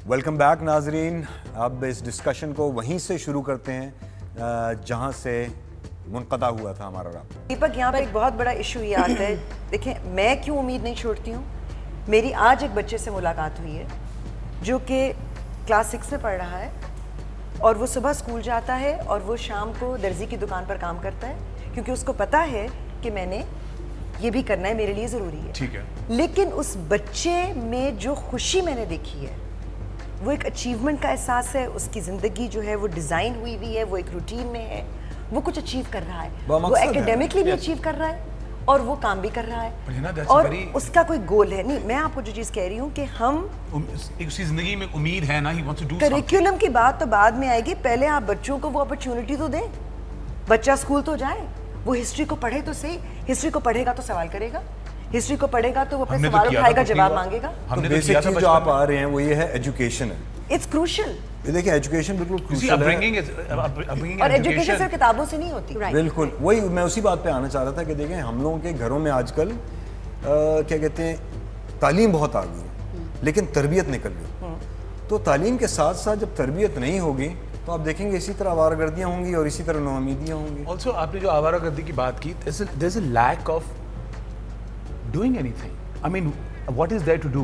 Welcome back ناظرین. اب اس discussion کو وہیں سے شروع کرتے ہیں جہاں سے منقطع ہوا تھا ہمارا رابطہ. دیپک, یہاں پہ ایک بہت بڑا ایشو یہ آتا ہے. دیکھیں, میں کیوں امید نہیں چھوڑتی ہوں. میری آج ایک بچے سے ملاقات ہوئی ہے جو کہ کلاس 6 میں پڑھ رہا ہے اور وہ صبح اسکول جاتا ہے اور وہ شام کو درزی کی دکان پر کام کرتا ہے کیونکہ اس کو پتہ ہے کہ میں نے یہ بھی کرنا ہے, میرے لیے ضروری ہے. ٹھیک ہے. لیکن اس بچے میں جو خوشی میں نے دیکھی ہے وہ ایک اچیومنٹ کا احساس ہے. اس کی زندگی جو ہے وہ ڈیزائن ہوئی ہوئی ہے, وہ ایک روٹین میں ہے, وہ کچھ اچیو کر رہا ہے, وہ ایکیڈیمکلی بھی اچیو کر رہا ہے اور وہ کام بھی کر رہا ہے اور اس کا کوئی گول ہے. نہیں, میں آپ کو جو چیز کہہ رہی ہوں کہ ہم اس کی زندگی میں امید ہے نا, he wants to do. Curriculum کی بات تو بعد میں آئے گی, پہلے آپ بچوں کو وہ اپرچونٹی تو دیں. بچہ اسکول تو جائے, وہ ہسٹری کو پڑھے تو صحیح. ہسٹری کو پڑھے گا تو سوال کرے گا, ہسٹری کو پڑھے گا تو وہ اپنے سوال اٹھائے گا, جواب مانگے گا. تو بیسک چیز جو آپ آ رہے ہیں وہ یہ ہے ایجوکیشن ہے. It's crucial. دیکھیں ایجوکیشن بالکل کروشل ہے اور ایجوکیشن صرف کتابوں سے نہیں ہوتی. بالکل وہی میں اسی بات پہ آنا چاہ رہا تھا کہ دیکھیں ہم لوگوں کے گھروں میں آج کل کیا کہتے ہیں تعلیم بہت آ گئی ہے لیکن تربیت نکل گئی. تو تعلیم کے ساتھ ساتھ جب تربیت نہیں ہوگی تو آپ دیکھیں گے اسی طرح آوارہ گردیاں ہوں گی اور اسی طرح نوامیدیاں ہوں گی. آلسو آپ نے جو آوارہ گردی کی بات کی, there is a lack of doing anything. I mean, what is there to do?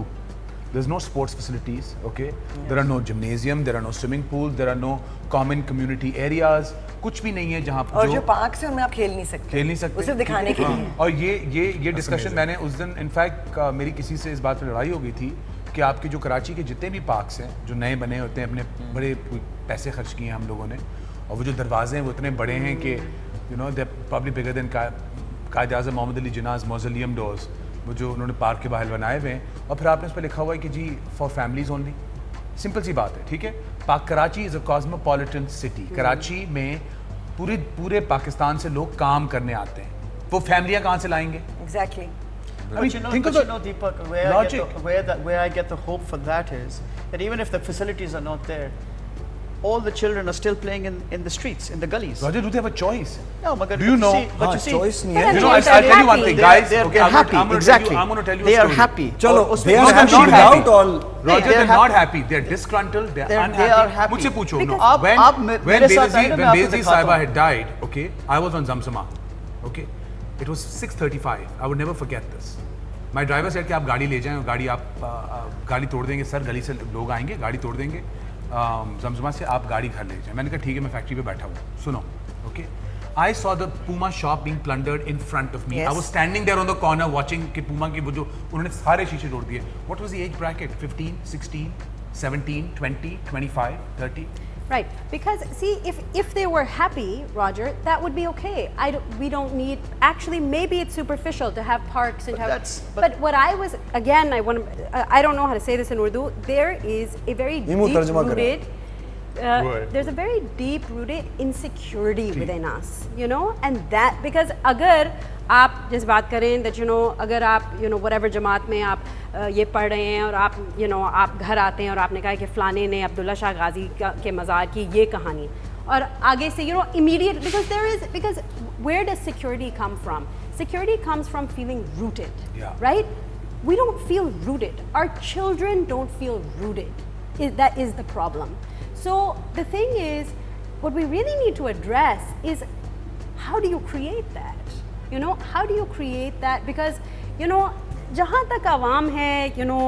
There's no sports facilities, okay? There are no gymnasium, there are no swimming pools, there are no common community areas. کچھ بھی نہیں ہے جہاں اور جو park سے ان میں آپ کھیل نہیں سکتے, وہ صرف دکھانے کے لیے. اور یہ ڈسکشن میں نے اس دن انفیکٹ میری کسی سے اس بات پہ لڑائی ہو گئی تھی کہ آپ کے جو کراچی کے جتنے بھی پارکس ہیں جو نئے بنے ہوتے ہیں, اپنے بڑے پیسے خرچ کیے ہیں ہم لوگوں نے, اور وہ جو دروازے ہیں وہ اتنے بڑے ہیں کہ you know they probably bigger then Quaid Azam Muhammad Ali Jinnah موزولیم doors, وہ جو انہوں نے پارک کے باہر بنائے ہوئے ہیں. اور پھر آپ نے اس پہ لکھا ہوا ہے کہ جی فار فیملیز اونلی. سمپل سی بات ہے, ٹھیک ہے. کراچی از اے کاسموپولیٹن سٹی. کراچی میں پورے پاکستان سے لوگ کام کرنے آتے ہیں, وہ فیملیاں کہاں سے لائیں گے؟ Exactly. But you know, Deepak, where I get the hope for that is that even if the facilities are not there, all the children are still playing in the streets, in the gullies. Roger, do they have a choice? No, do you know? But you see, choice nahi hai. You know, I'll tell you one thing, guys. They're happy. Exactly. I'm going to tell you they a story. are happy. Chalo, they are happy without all. Roger, they're not happy. They're disgruntled. They're unhappy. They are happy. مجھ سے پوچھو. When Bezi Sahiba had died, okay, I was on Zamzama. Okay, it was 6:35. I would never forget this. My driver said کہ آپ گاڑی لے جائیں, گاڑی توڑ دیں گے سر, گلی سے لوگ آئیں گے, گاڑی توڑ دیں گے زمزمہ سے, آپ گاڑی گھر لے جائیں. میں نے کہا ٹھیک ہے, میں فیکٹری پہ بیٹھا ہوں, سنو. Okay, I saw the Puma shop being plundered in front of me. I was standing there on the corner watching کہ Puma کی وہ جو انہوں نے سارے شیشے توڑ دیے. What was the age bracket? 15, 16, 17, 20, 25, 30? Right, because see, if they were happy, Roger, that would be okay. We don't need, actually maybe it's superficial to have parks and but what I was, again, I don't know how to say this in Urdu. There is a very deep-rooted there's a very deep-rooted insecurity within us, you know, and that because اگر آپ جس بات کریں that you know اگر آپ you know whatever جماعت میں آپ یہ پڑھ رہے ہیں اور آپ you know آپ گھر آتے ہیں اور آپ نے کہا کہ فلانے نے عبداللہ شاہ غازی کے مزار کی یہ کہانی, اور آگے سے you know immediate because where does security come from? Security comes from feeling rooted, right? We don't feel rooted. Our children don't feel rooted. That is the problem. So the thing is, what we really need to address is how do you create that? You know, how do you create that? Because, you know, jahan tak awam hai, you know,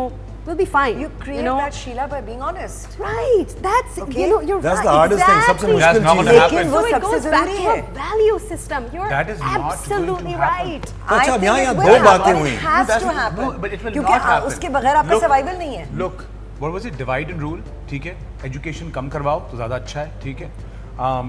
we'll be fine. You create that, Sheila, by being honest. Right. That's, okay. You know, you're that's right. the hardest thing. Sabse mushkil cheez hai. Lekin wo sabse zaruri hai. Value system. You're that is absolutely right. اچھا اب یہاں دو باتیں ہوئی. It has to happen. No, but it will کیونکہ not happen. اس کے بغیر آپ کا survival نہیں ہے. Look, what was it? Divide and rule. ٹھیک ہے, ایجوکیشن کم کرواؤ تو زیادہ اچھا ہے, ٹھیک ہے.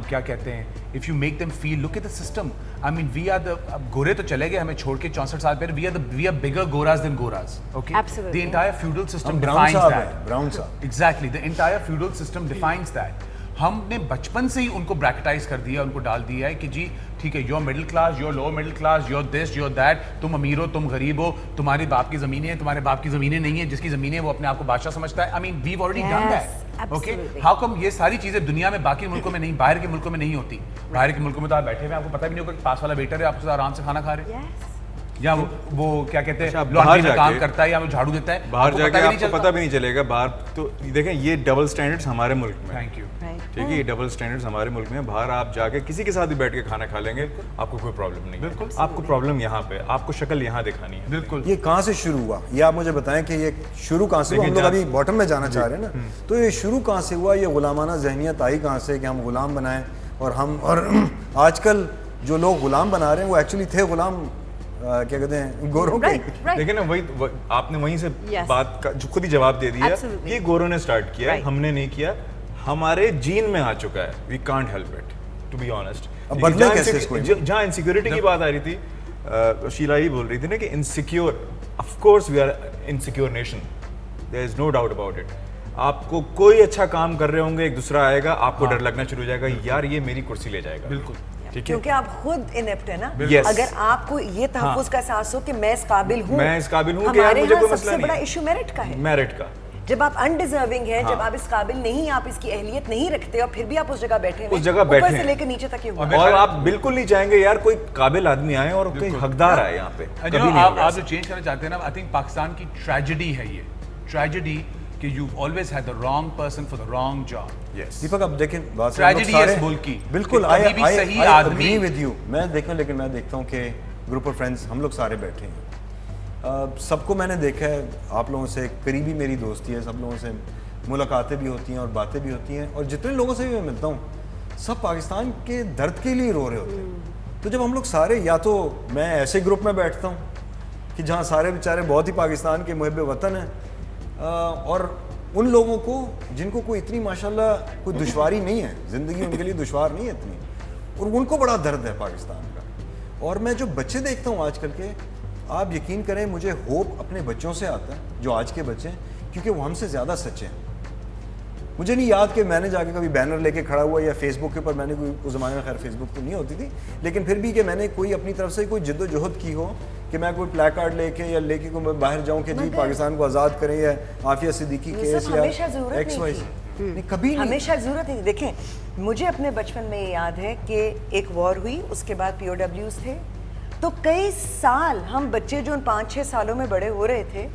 کیا کہتے ہیں, if you make them feel, look at the system. I mean, we are the گورے تو چلے گئے ہمیں چھوڑ کے 64 سال پہلے. We are bigger Goras than Goras. Okay. Absolutely. The entire feudal system defines that. Brown sahab. Exactly. The entire feudal system defines that. ہم نے بچپن سے ہی ان کو بریکٹائز کر دیا, ان کو ڈال دیا ہے کہ جی ٹھیک ہے, you middle class, you lower middle class, you this, you that, تم امیر ہو, تم غریب ہو, تمہارے باپ کی زمینیں ہیں, تمہارے باپ کی زمینیں نہیں ہیں, جس کی زمینیں وہ اپنے آپ کو بادشاہ سمجھتا ہے. I mean we've already done that. Okay, how come یہ ساری چیزیں دنیا میں باقی ملکوں میں نہیں, باہر کے ملکوں میں نہیں ہوتی. باہر کے ملکوں میں تو آپ بیٹھے ہوئے, آپ کو پتہ بھی نہیں ہوگا کہ پاس والا ویٹر ہے, آپ کے ساتھ آرام سے کھانا کھا رہے ہیں. یا وہ کیا کہتے ہیں باہر لانڈری جا میں کام کے کرتا ہے یا وہ جھاڑو دیتا ہے, باہر جا کے آپ کو چلتا. پتہ بھی نہیں چلے گا. باہر تو دیکھیں یہ ڈبل سٹینڈرڈز ہمارے ملک میں, تھینک یو. ٹھیک ہے, یہ ڈبل سٹینڈرڈز ہمارے ملک میں. باہر آپ جا کے کسی کے ساتھ بھی بیٹھ کے کھانا کھا لیں گے, آپ کو کوئی پرابلم نہیں ہے. آپ کو پرابلم یہاں پہ, آپ کو شکل یہاں دکھانی ہے. بالکل. یہ کہاں سے شروع ہوا, یہ آپ مجھے بتائیں کہ یہ شروع کہاں سے ہوا. ہم لوگ ابھی باٹم میں جانا چاہ رہے ہیں نا, تو یہ شروع کہاں سے ہوا, یہ غلامانہ ذہنیت آئی کہاں سے کہ ہم غلام بنائیں. اور آج کل جو لوگ غلام بنا رہے ہیں وہ ایکچولی تھے غلام کیا کہتے ہیں گوروں کے. دیکھیں نا, وہی آپ نے وہیں سے بات کا خود ہی جواب دے دیا. یہ گوروں نے اسٹارٹ کیا, ہم نے نہیں کیا, ہمارے جین میں آ چکا ہے. We can't help it to be honest. جہاں انسیکیورٹی کی بات آ رہی تھی, شیلا ہی بول رہی تھی نا کہ insecure, of course we are insecure nation, there is no doubt about it. آپ کو کوئی اچھا کام کر رہے ہوں گے, ایک دوسرا آئے گا, آپ کو ڈر لگنا شروع ہو جائے گا, یار یہ میری کرسی لے جائے گا. بالکل. کیونکہ آپ خود انیپٹ ہے نا. Yes. اگر آپ کو یہ تحفظ کا احساس ہو کہ میں اس قابل ہوں, میں اس قابل ہوں کہ یار مجھے کوئی مسئلہ نہیں ہے. سب سے بڑا ایشو میرٹ کا ہے. میرٹ کا. جب آپ انڈیزرونگ ہیں, جب آپ اس قابل نہیں, آپ اس کی اہلیت نہیں رکھتے اور پھر بھی آپ اس جگہ بیٹھے ہیں, اس جگہ بیٹھے اوپر سے لے کے نیچے تک یہ ہوا. اور آپ بالکل نہیں چاہیں گے یار کوئی قابل آدمی آئے اور کوئی حقدار آئے یہاں پہ. آپ جو چینج کرنا چاہتے ہیں نا, آئی تھنک پاکستان کی ٹریجڈی ہے, یہ ٹریجڈی کہ you always had the wrong person for the wrong job. Deepak اب دیکھیں بات ٹریجڈی ہے اس ملک کی. بالکل صحیح آدمی ود یو میں دیکھوں, لیکن میں دیکھتا ہوں کہ گروپ آف فرینڈس ہم لوگ سارے بیٹھے ہیں, سب کو میں نے دیکھا ہے, آپ لوگوں سے قریبی میری دوستی ہے, سب لوگوں سے ملاقاتیں بھی ہوتی ہیں اور باتیں بھی ہوتی ہیں, اور جتنے لوگوں سے بھی میں ملتا ہوں سب پاکستان کے درد کے لیے رو رہے ہوتے ہیں. تو جب ہم لوگ سارے, یا تو میں ایسے گروپ میں بیٹھتا ہوں کہ جہاں سارے بیچارے بہت ہی پاکستان کے محب وطن ہیں, اور ان لوگوں کو جن کو کوئی اتنی ماشاءاللہ کوئی دشواری نہیں ہے, زندگی ان کے لیے دشوار نہیں ہے اتنی, اور ان کو بڑا درد ہے پاکستان کا. اور میں جو بچے دیکھتا ہوں آج کل کے, آپ یقین کریں مجھے ہوپ اپنے بچوں سے آتا ہے جو آج کے بچے ہیں, کیونکہ وہ ہم سے زیادہ سچے ہیں. مجھے نہیں یاد کہ میں نے جا کے کبھی بینر لے کے کھڑا ہوا یا فیس بک کے اوپر, میں نے کوئی اس زمانے میں خیر فیس بک تو نہیں ہوتی تھی, لیکن پھر بھی کہ میں نے کوئی اپنی طرف سے کوئی جد و جہد کی ہو کہ میں کوئی پلیک کارڈ لے کے یا لے کے کوئی باہر جاؤں کہ جی پاکستان کو آزاد کریں, یا عافیہ صدیقی کیس یا ایکس وائی, کبھی نہیں. ہمیشہ ضرورت ہے. دیکھیں مجھے اپنے بچپن میں یہ یاد ہے کہ ایک وار ہوئی, اس کے بعد پی او ڈبلیوز تھے, تو کئی سال ہم بچے جو ان 5-6 سالوں میں بڑے ہو رہے تھے,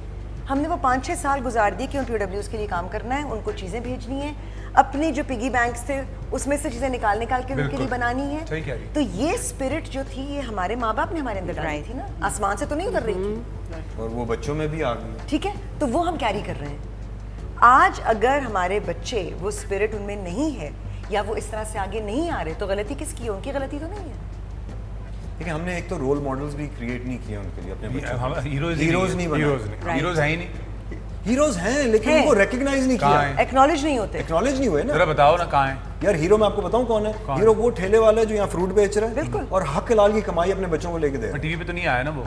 ہم نے وہ 5-6 سال گزار دیے کہ ان پی او ڈبلیوز کے لیے کام کرنا ہے, ان کو چیزیں بھیجنی ہیں, اپنی جو پگی بینکس تھے اس میں سے چیزیں نکال کے ان کے لیے بنانی ہے. تو یہ اسپرٹ جو تھی یہ ہمارے ماں باپ نے ہمارے اندر ڈالی تھی نا, آسمان سے تو نہیں اتر رہی تھی, اور وہ بچوں میں بھی آ گئی. ٹھیک ہے, تو وہ ہم کیری کر رہے ہیں. آج اگر ہمارے بچے وہ اسپرٹ ان میں نہیں ہے یا وہ اس طرح سے آگے نہیں آ رہے, تو غلطی کس کی ہے؟ ان کی غلطی تو نہیں ہے. لیکن ہم نے ایک تو رول ماڈلز بھی کریٹ نہیں کیے ان کے لیے اپنے بچوں. ہیروز نہیں بنے, ہیروز ہیں ہی نہیں. ہیروز ہیں لیکن ان کو ریکگنائز نہیں کیا, ایکنالج نہیں ہوتے. ایکنالج نہیں ہوئے نا. ذرا بتاؤ نا کہاں ہیں یار ہیرو. میں آپ کو بتاؤں کون ہے ہیرو؟ وہ ٹھیلے والا ہے جو یہاں فروٹ بیچ رہا ہے, بالکل, اور حق حلال کی کمائی اپنے بچوں کو لے کے دے. ٹی وی پہ تو نہیں آیا نا وہ,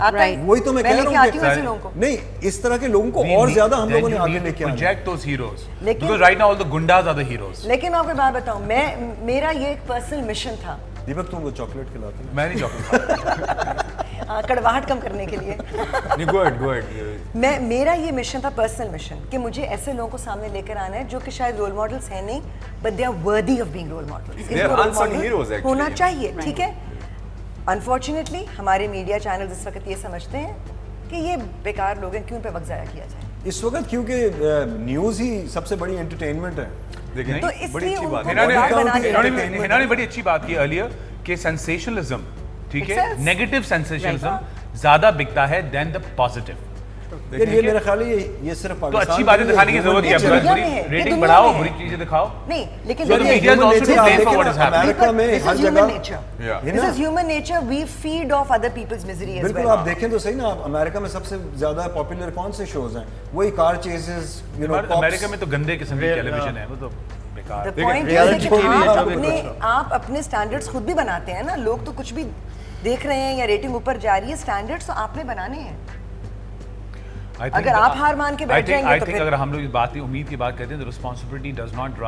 وہی تو میں کہہ رہا ہوں کہ نہیں, اس طرح کے لوگوں کو اور زیادہ ہم لوگوں نے آگے لے کے آنا. Project those heroes, because right now all the goondas are the heroes. لیکن میں آپ کو بات بتاؤں, میرا یہ ایک پرسنل مشن تھا. دیپک تم کو چاکلیٹ کھلاتے ہیں؟ میں نہیں چاکلیٹ, کڑواہٹ کم کرنے کے لیے. میرا یہ مشن تھا, پرسنل مشن, کہ مجھے ایسے لوگوں کو سامنے لے کر آنا ہے جو کہ شاید رول ماڈلز ہیں نہیں, but they are worthy of being role models, ہونا چاہیے. ٹھیک ہے, انفارچونیٹلی ہمارے میڈیا چینلز اس وقت یہ سمجھتے ہیں کہ یہ بیکار لوگ ہیں, کیوں ان پہ وقت ضائع کیا جائے اس وقت, کیونکہ نیوز ہی سب سے بڑی انٹرٹینمنٹ ہے. تو اس لیے ان کو انہوں نے بڑی اچھی بات کی ارلیئر کہ سینسیشنلزم, ٹھیک ہے, نیگیٹو سینسیشنلزم زیادہ بکتا ہے دین دا پازیٹیو. یہ میرا خیال ہے یہ صرف تو اچھی باتیں دکھانے کی ضرورت ہے, ریٹنگ بڑھاؤ, بری چیزیں دکھاؤ نہیں, لیکن امریکہ میں ہر جگہ this is human nature, we feed off other people's misery as well. بالکل, آپ دیکھیں تو صحیح نا, آپ امریکہ میں سب سے زیادہ پاپولر کون سے شوز ہیں؟ وہی کار چیزز, امریکہ میں تو گندے قسم کی ٹیلی ویژن ہے, وہ تو بیکار. The point is کہ آپ اپنے سٹینڈرڈز خود بھی بناتے ہیں نا, لوگ تو کچھ بھی دیکھ رہے ہیں یا ریٹنگ اوپر جا رہی ہے, سٹینڈرڈز تو آپ نے بنانے ہیں. اگر آپ ہار مان کے بیٹھ جائیں گے تو پھر اگر ہم لوگ اس بات کی امید کی بات کرتے ہیں, تو رسپانسبلٹی ڈز ناٹ,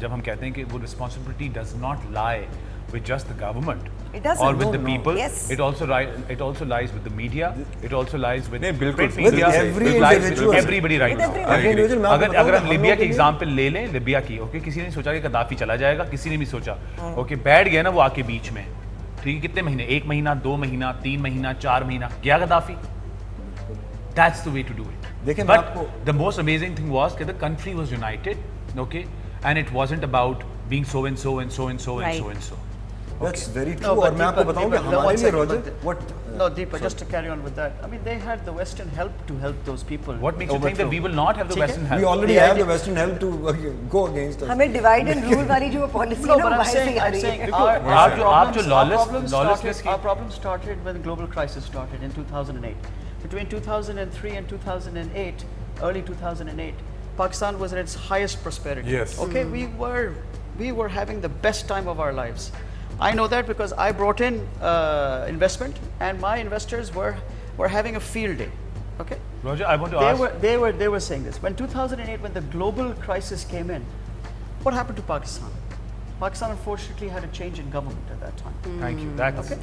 جب ہم کہتے ہیں کہ وہ responsibility does not lie with just the government or with the people, it also lies with the media, it also lies with print media, everybody right now. اگر ہم لیبیا کی example لے لیں, لیبیا کی, اوکے, کسی نے سوچا کہ قذافی چلا جائے گا, کسی نے بھی سوچا, اوکے, بیٹھ گیا نا وہ آ کے بیچ میں, ٹھیک ہے کتنے مہینے 1 مہینہ 2 مہینہ 3 مہینہ 4 مہینہ گیا غدافی that's the way to do it دیکھیں but the most amazing thing was that the country was united okay and it wasn't about being so and so and so and so and so and so That's very No, true. but اور میں آپ کو Deepak, بتاؤں کہ Deepak, ہمارے one لیے second, Roger but what No, Deepak, just to carry on with that. I mean, they had the Western help to help those people. what makes you think that we will not have the ٹھیک ہے؟ western we help already The have idea- the western help to go against us. ہمیں divide and role والی جو policy No, ہے but نا I'm باہر سے saying, a I'm رہی saying ہے آپ جو lawlessness our problem started when the global crisis started in 2008. Between 2003 and 2008, early 2008, Pakistan was at its highest prosperity. Yes. Okay, we were having the best time of our lives. I know that because I brought in investment, and my investors were having a field day. Okay. Roger, I want to ask They were saying this. When 2008, when the global crisis came in, what happened to Pakistan? Pakistan unfortunately had a change in government at that time. thank you that's Yes.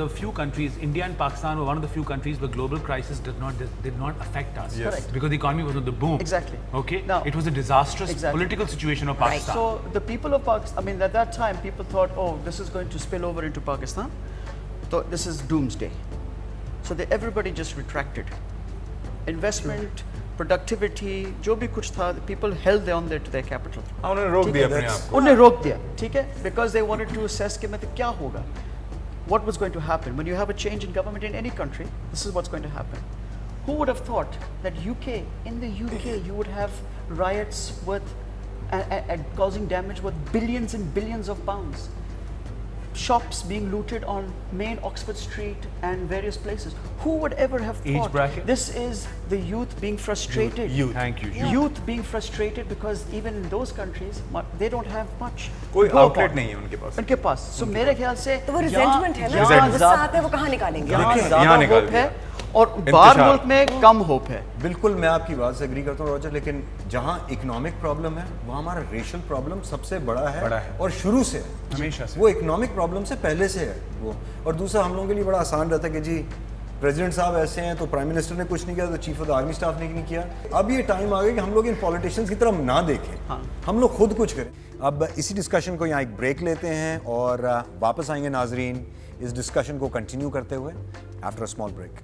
the few countries India and Pakistan were one of the few countries where global crisis did not affect us Yes. Correct. because the economy was on the boom Exactly. okay Now- it was a disastrous Exactly. political situation of Pakistan So the people of Pakistan, I mean, at that time, people thought, oh, this is going to spill over into Pakistan. So this is doomsday. So everybody just retracted. Investment, productivity, جو بھی کچھ تھا, people held on there to their capital. ہاں انہوں نے روک دیا اپنے آپ کو انہیں روک دیا, ٹھیک ہے, because they wanted to assess کہ مطلب کیا ہوگا. What was going to happen? When you have a change in government in any country, this is what's going to happen. Who would have thought that in the UK, you would have riots worth and causing damage worth billions and billions of pounds? Shops being looted on main Oxford Street and various places. Who would ever have Age thought? bracket? This is the youth being frustrated. thank you Youth being frustrated because even in those countries, they don't have much. کوئی to go out late upon. نہیں ہے ان کے پاس ان کے پاس. So میرے خیال سے تو وہ ریزنٹمنٹ ہے نا یہاں غصہ زیادہ- آتا ہے وہ کہاں نکالیں گے یہاں دیکھیں، زیادہ یہاں نکال ہوپ ہے دیا۔ اور باہر انتشار۔ ملک میں کم ہوپ ہے. بالکل میں آپ کی بات سے اگری کرتا ہوں روجر لیکن جہاں اکنامک پرابلم ہے وہاں ہمارا ریشل پرابلم سب سے بڑا ہے اور شروع سے ہمیشہ سے وہ اکنامک پرابلم سے پہلے سے ہے وہ. اور دوسرا ہم لوگوں کے لیے بڑا آسان رہتا ہے کہ جی پریزیڈنٹ صاحب ایسے ہیں تو پرائم منسٹر نے کچھ نہیں کیا تو chief of the army staff نے نہیں کیا. اب یہ ٹائم آ گیا کہ ہم لوگ ان پولیٹیشینس کی طرف نہ دیکھیں, ہم لوگ خود کچھ کریں. اب اسی ڈسکشن کو یہاں ایک بریک لیتے ہیں اور واپس آئیں گے ناظرین اس ڈسکشن کو کنٹینیو کرتے ہوئے آفٹر اے اسمال بریک.